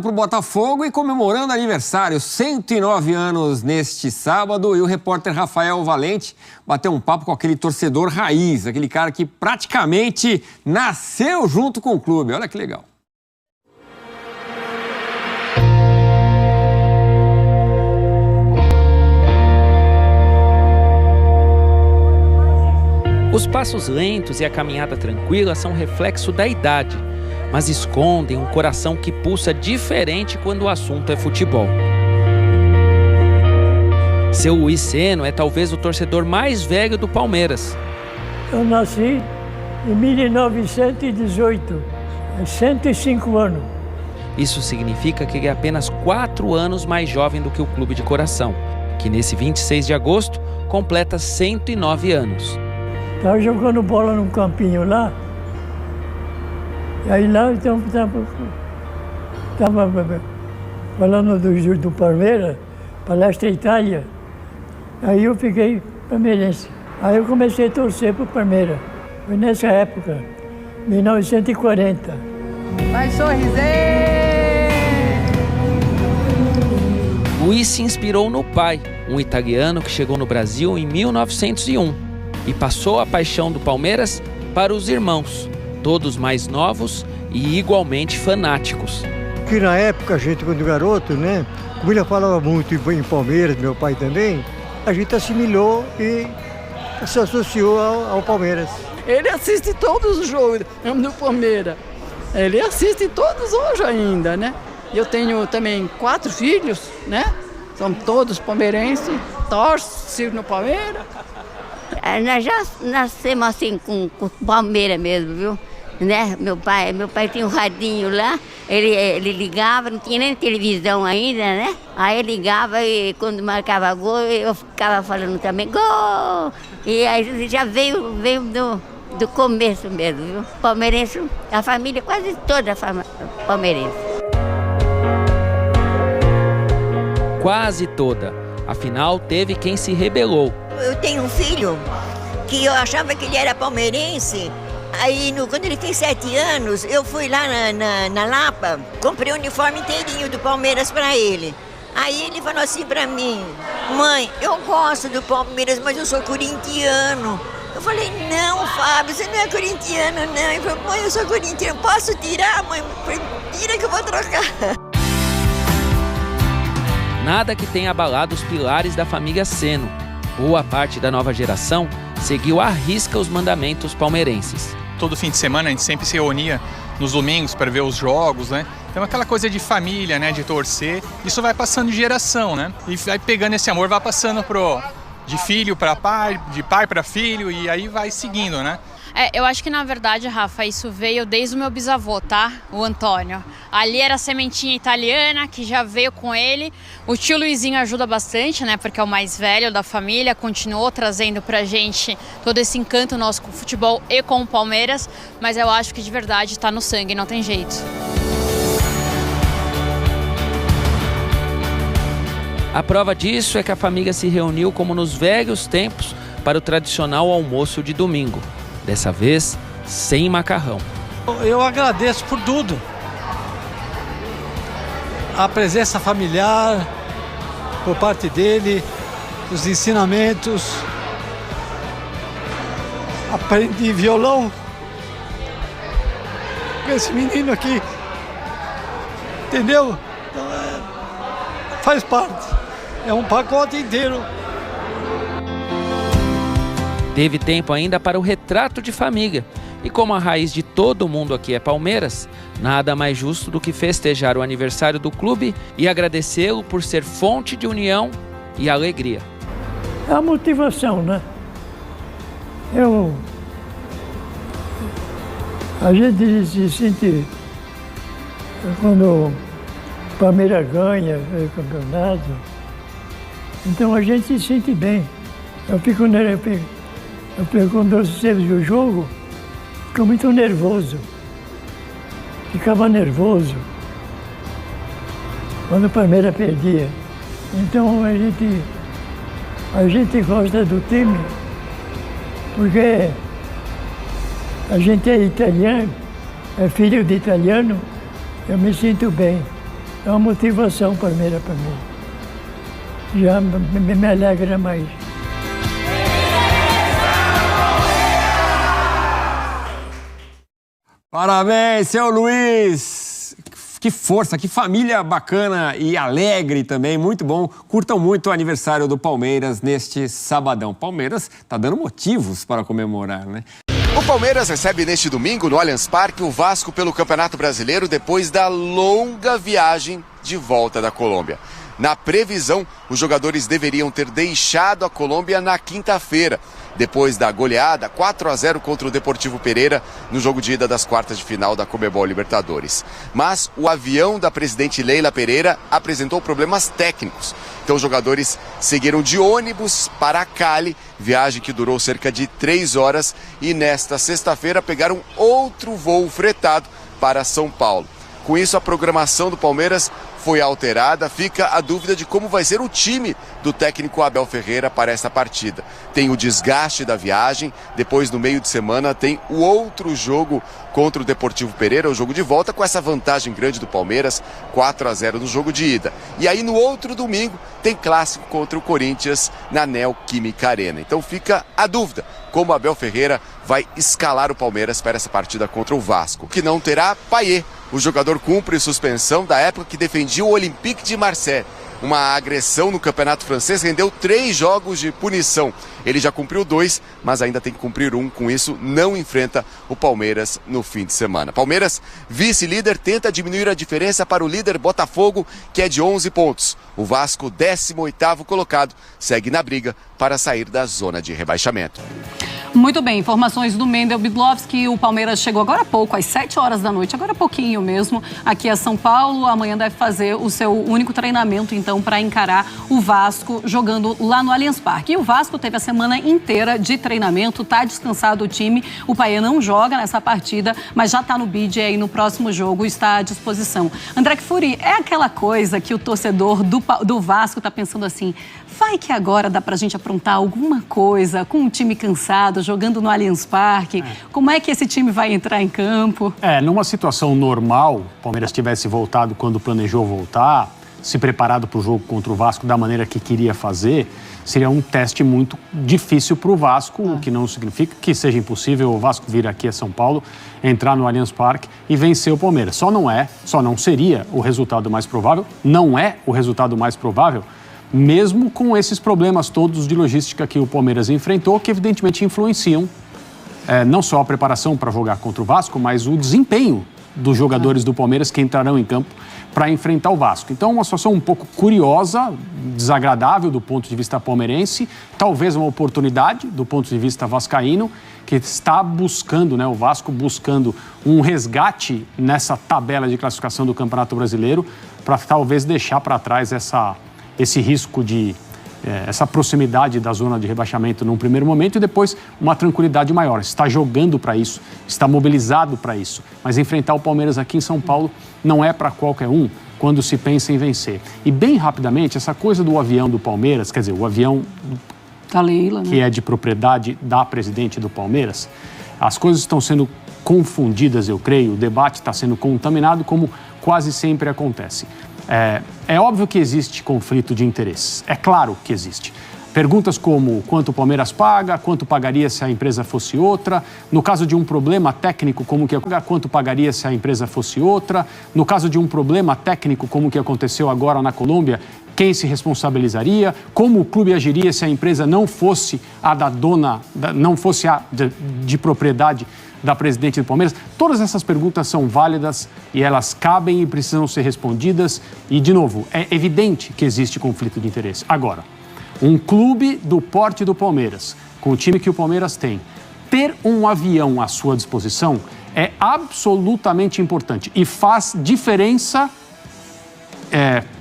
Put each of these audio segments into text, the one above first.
Para o Botafogo e comemorando aniversário, 109 anos neste sábado, e o repórter Rafael Valente bateu um papo com aquele torcedor raiz, aquele cara que praticamente nasceu junto com o clube. Olha que legal. Os passos lentos e a caminhada tranquila são reflexo da idade, mas escondem um coração que pulsa diferente quando o assunto é futebol. Seu Luiz Seno é talvez o torcedor mais velho do Palmeiras. Eu nasci em 1918, há 105 anos. Isso significa que ele é apenas 4 anos mais jovem do que o Clube de Coração, que nesse 26 de agosto completa 109 anos. Estava jogando bola num campinho lá. E aí lá então estava falando do Palmeiras, Palestra Itália. Aí eu fiquei palmeirense. Aí eu comecei a torcer para o Palmeiras. Foi nessa época, 1940. Vai sorriser! Luiz se inspirou no pai, um italiano que chegou no Brasil em 1901 e passou a paixão do Palmeiras para os irmãos, todos mais novos e igualmente fanáticos. Que na época, a gente, quando garoto, né, como ele falava muito em Palmeiras, meu pai também, a gente assimilou e se associou ao Palmeiras. Ele assiste todos os jogos do Palmeiras. Ele assiste todos hoje ainda, né? Eu tenho também 4 filhos, né? São todos palmeirenses, torcem no Palmeiras. Nós já nascemos assim com Palmeiras mesmo, viu? Né? Meu pai tinha um radinho lá, ele ligava, não tinha nem televisão ainda, né? Aí ele ligava e quando marcava gol, eu ficava falando também, gol! E aí já veio do começo mesmo, viu? Palmeirense, a família, quase toda palmeirense. Quase toda. Afinal, teve quem se rebelou. Eu tenho um filho que eu achava que ele era palmeirense. Aí, quando ele fez 7 anos, eu fui lá na Lapa, comprei o uniforme inteirinho do Palmeiras para ele. Aí ele falou assim para mim, mãe, eu gosto do Palmeiras, mas eu sou corintiano. Eu falei, não, Fábio, você não é corintiano, não. Ele falou, mãe, eu sou corintiano, posso tirar, mãe? Eu falei, tira que eu vou trocar. Nada que tenha abalado os pilares da família Seno. Boa parte da nova geração seguiu à risca os mandamentos palmeirenses. Todo fim de semana a gente sempre se reunia nos domingos para ver os jogos, né? Então aquela coisa de família, né? De torcer, isso vai passando de geração, né? E vai pegando esse amor, vai passando de filho para pai, de pai para filho, e aí vai seguindo, né? Eu acho que na verdade, Rafa, isso veio desde o meu bisavô, tá? O Antônio. Ali era a sementinha italiana que já veio com ele. O tio Luizinho ajuda bastante, né? Porque é o mais velho da família, continuou trazendo pra gente todo esse encanto nosso com o futebol e com o Palmeiras. Mas eu acho que de verdade tá no sangue, não tem jeito. A prova disso é que a família se reuniu como nos velhos tempos para o tradicional almoço de domingo. Dessa vez, sem macarrão. Eu agradeço por tudo. A presença familiar, por parte dele, os ensinamentos. Aprendi violão com esse menino aqui. Entendeu? Então, faz parte. É um pacote inteiro. Teve tempo ainda para o retrato de família. E como a raiz de todo mundo aqui é Palmeiras, nada mais justo do que festejar o aniversário do clube e agradecê-lo por ser fonte de união e alegria. É a motivação, né? A gente se sente, quando o Palmeiras ganha o campeonato, então a gente se sente bem. Quando eu recebo o jogo, fico muito nervoso. Ficava nervoso quando o Palmeiras perdia. Então a gente gosta do time porque a gente é italiano, é filho de italiano, eu me sinto bem. É uma motivação Palmeiras para mim. Já me alegra mais. Parabéns, seu Luiz! Que força, que família bacana e alegre também, muito bom. Curtam muito o aniversário do Palmeiras neste sabadão. Palmeiras tá dando motivos para comemorar, né? O Palmeiras recebe neste domingo no Allianz Parque o Vasco pelo Campeonato Brasileiro depois da longa viagem de volta da Colômbia. Na previsão, os jogadores deveriam ter deixado a Colômbia na quinta-feira, depois da goleada 4-0 contra o Deportivo Pereira no jogo de ida das quartas de final da Conmebol Libertadores. Mas o avião da presidente Leila Pereira apresentou problemas técnicos. Então os jogadores seguiram de ônibus para Cali, viagem que durou cerca de 3 horas, e nesta sexta-feira pegaram outro voo fretado para São Paulo. Com isso, a programação do Palmeiras foi alterada. Fica a dúvida de como vai ser o time do técnico Abel Ferreira para essa partida. Tem o desgaste da viagem, depois no meio de semana tem o outro jogo contra o Deportivo Pereira, o jogo de volta, com essa vantagem grande do Palmeiras, 4-0 no jogo de ida. E aí no outro domingo tem clássico contra o Corinthians na Neoquímica Arena. Então fica a dúvida como Abel Ferreira vai escalar o Palmeiras para essa partida contra o Vasco, que não terá Payet. O jogador cumpre suspensão da época que defendia o Olympique de Marseille. Uma agressão no campeonato francês rendeu 3 jogos de punição. Ele já cumpriu 2, mas ainda tem que cumprir 1. Com isso, não enfrenta o Palmeiras no fim de semana. Palmeiras, vice-líder, tenta diminuir a diferença para o líder Botafogo, que é de 11 pontos. O Vasco, 18º colocado, segue na briga para sair da zona de rebaixamento. Muito bem, informações do Mendel Bidlovski. O Palmeiras chegou agora há pouco, às 7 horas da noite, agora há pouquinho mesmo, aqui a São Paulo. Amanhã deve fazer o seu único treinamento, então, para encarar o Vasco jogando lá no Allianz Parque. E o Vasco teve a semana inteira de treinamento, está descansado o time. O Payet não joga nessa partida, mas já está no bid e aí no próximo jogo está à disposição. André Kfouri, é aquela coisa que o torcedor do Vasco está pensando assim, vai que agora dá pra gente aprontar alguma coisa com o time cansado, jogando no Allianz Parque. Como é que esse time vai entrar em campo? Numa situação normal, o Palmeiras tivesse voltado quando planejou voltar, se preparado para o jogo contra o Vasco da maneira que queria fazer, seria um teste muito difícil para o Vasco, o que não significa que seja impossível o Vasco vir aqui a São Paulo, entrar no Allianz Parque e vencer o Palmeiras. Só não seria o resultado mais provável, não é o resultado mais provável, mesmo com esses problemas todos de logística que o Palmeiras enfrentou, que evidentemente influenciam não só a preparação para jogar contra o Vasco, mas o desempenho dos jogadores do Palmeiras que entrarão em campo para enfrentar o Vasco. Então, uma situação um pouco curiosa, desagradável do ponto de vista palmeirense, talvez uma oportunidade do ponto de vista vascaíno, que está buscando, o Vasco buscando um resgate nessa tabela de classificação do Campeonato Brasileiro, para talvez deixar para trás esse risco de essa proximidade da zona de rebaixamento num primeiro momento e depois uma tranquilidade maior. Está jogando para isso, está mobilizado para isso. Mas enfrentar o Palmeiras aqui em São Paulo não é para qualquer um quando se pensa em vencer. E bem rapidamente, essa coisa do avião do Palmeiras, quer dizer, o avião da Leila, que é de propriedade da presidente do Palmeiras, as coisas estão sendo confundidas, eu creio, o debate está sendo contaminado como quase sempre acontece. É óbvio que existe conflito de interesses, é claro que existe. Perguntas como quanto o Palmeiras paga, quanto pagaria se a empresa fosse outra, no caso de um problema técnico como que quanto pagaria se a empresa fosse outra, no caso de um problema técnico como que aconteceu agora na Colômbia, quem se responsabilizaria, como o clube agiria se a empresa não fosse a da dona, não fosse a de propriedade da presidente do Palmeiras. Todas essas perguntas são válidas e elas cabem e precisam ser respondidas. E, de novo, é evidente que existe conflito de interesse. Agora, um clube do porte do Palmeiras, com o time que o Palmeiras tem, ter um avião à sua disposição é absolutamente importante e faz diferença,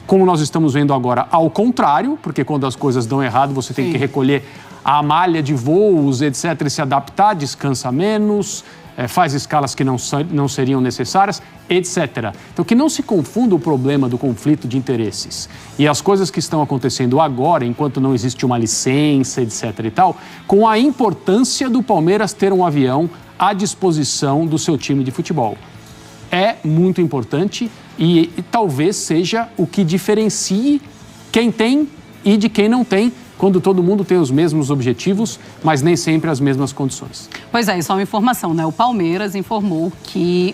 como nós estamos vendo agora, ao contrário, porque quando as coisas dão errado, você tem que recolher a malha de voos, etc., e se adaptar, descansa menos, faz escalas que não seriam necessárias, etc. Então, que não se confunda o problema do conflito de interesses e as coisas que estão acontecendo agora, enquanto não existe uma licença, etc. e tal, com a importância do Palmeiras ter um avião à disposição do seu time de futebol. É muito importante, E talvez seja o que diferencie quem tem e de quem não tem, quando todo mundo tem os mesmos objetivos, mas nem sempre as mesmas condições. Pois é, e só uma informação, né? O Palmeiras informou que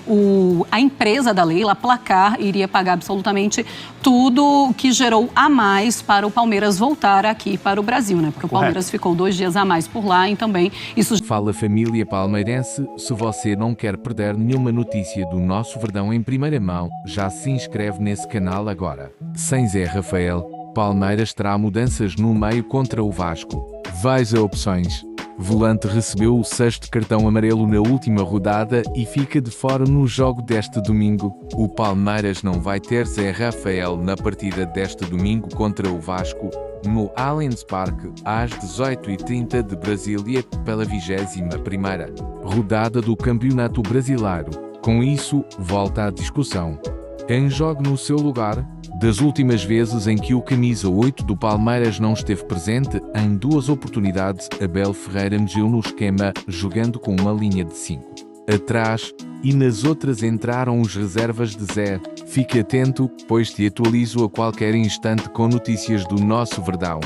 a empresa da Leila, a Placar, iria pagar absolutamente tudo que gerou a mais para o Palmeiras voltar aqui para o Brasil, né? Porque o Palmeiras ficou 2 dias a mais por lá e também isso... Fala família palmeirense, se você não quer perder nenhuma notícia do nosso Verdão em primeira mão, já se inscreve nesse canal agora. Sem Zé Rafael, Palmeiras terá mudanças no meio contra o Vasco. Vais a opções. Volante recebeu o 6º cartão amarelo na última rodada e fica de fora no jogo deste domingo. O Palmeiras não vai ter Zé Rafael na partida deste domingo contra o Vasco, no Allianz Parque, às 18h30 de Brasília, pela 21ª rodada do Campeonato Brasileiro. Com isso, volta à discussão. Quem joga no seu lugar? Das últimas vezes em que o camisa 8 do Palmeiras não esteve presente, em 2 oportunidades, Abel Ferreira mexeu no esquema, jogando com uma linha de 5 atrás, e nas outras entraram os reservas de Zé. Fique atento, pois te atualizo a qualquer instante com notícias do nosso Verdão.